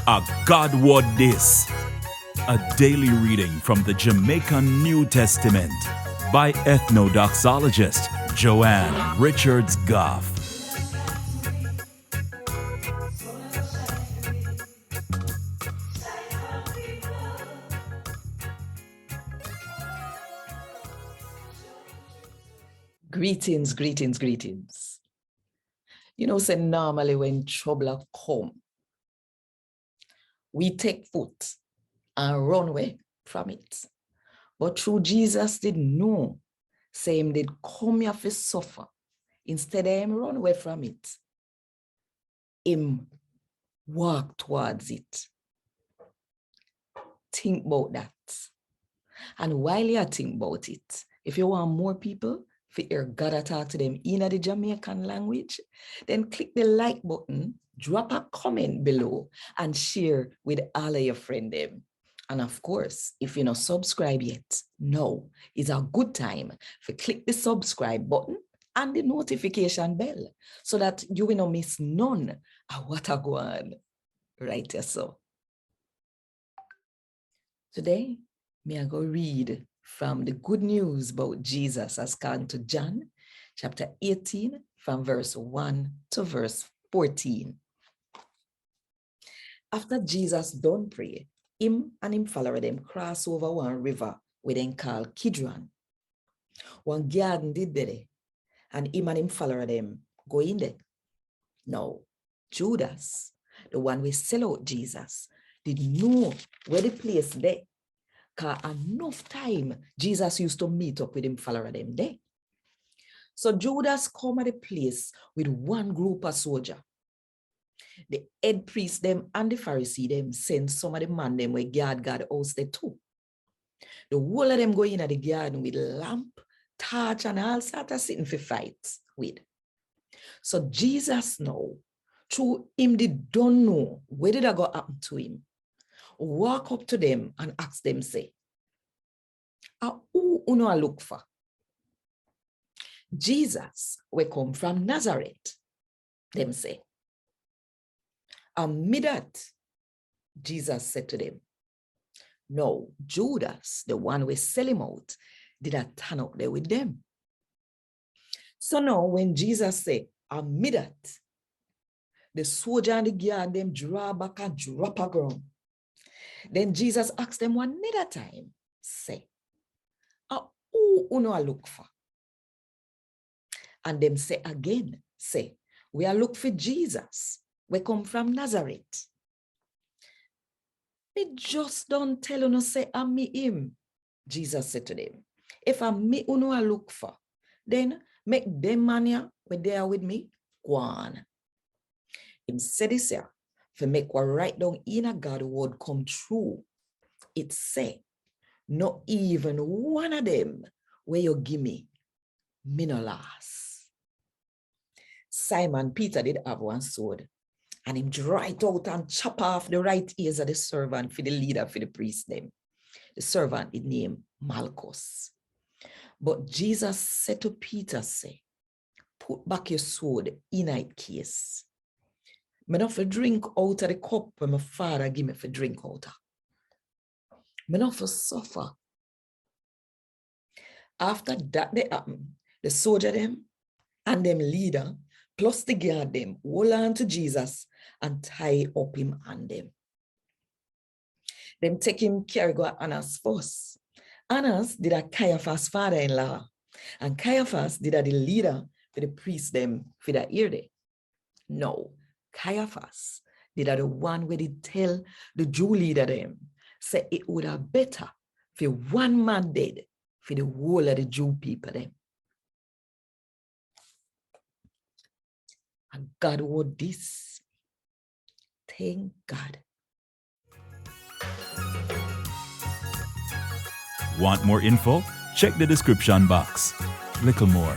A God Word This, a daily reading from the Jamaican New Testament by Ethnodoxologist Joanne Richards Goffe. Greetings, greetings, greetings. You know, say normally when trouble come, we take foot and run away from it. But through Jesus did know, say him did come here to suffer. Instead of him run away from it, him walk towards it. Think about that. And while you think about it, if you want more people to hear God talk to them in the Jamaican language, then click the like button, drop a comment below, and share with all of your friends them. And of course, if you're not subscribed yet, now is a good time to click the subscribe button and the notification bell so that you will not miss none of what I go on right here. So today, me I go read from the good news about Jesus as according to John, chapter 18, from verse 1 to verse 14. After Jesus done pray, him and him follower them cross over one river we then call Kidron. One garden did there, and him and him follower them go in there. Now, Judas, the one we sell out Jesus, did know where the place there. Because enough time, Jesus used to meet up with him follower them there. So Judas come at the place with one group of soldiers. The head priest them and the Pharisee them send some of the man them where guard house there too. The whole of them go in at the garden with lamp, torch, and all sorts of sitting for fights with. So Jesus now, through him they don't know where did I go happen to him, walk up to them and ask them, say, who uno I look for? Jesus, we come from Nazareth, them say. And me that, Jesus said to them, no, Judas, the one we sell him out, did I turn up there with them? So now when Jesus said, I'm me that, the soldier and the guard, them draw back and drop a ground. Then Jesus asked them one another time, say, who uno I look for? And them say again, say, we are look for Jesus. We come from Nazareth. Me just don't tell uno say, I'm me him. Jesus said to them, if I'm me uno I look for, then make them man here, when they are with me, go on. Him said this here, for make what write down in a God word come true. It say, not even one of them where you give me no last. Simon Peter did have one sword, and him draw it out and chop off the right ears of the servant for the leader, for the priest them. The servant is named Malchus. But Jesus said to Peter, say, put back your sword in its case. Me not for drink out of the cup when my father give me for drink out of. Me not for suffer. After that they happen, the soldier them and them leader plus the guard them hold on to Jesus and tie up him and them. Them take him carry go Annas first. Annas did a Caiaphas father-in-law, and Caiaphas did a the leader for the priest them for that year day. No, Caiaphas did a the one where they tell the Jew leader them, say it would have better for one man dead for the whole of the Jew people them. And God would this. Thank God. Want more info? Check the description box. Little more.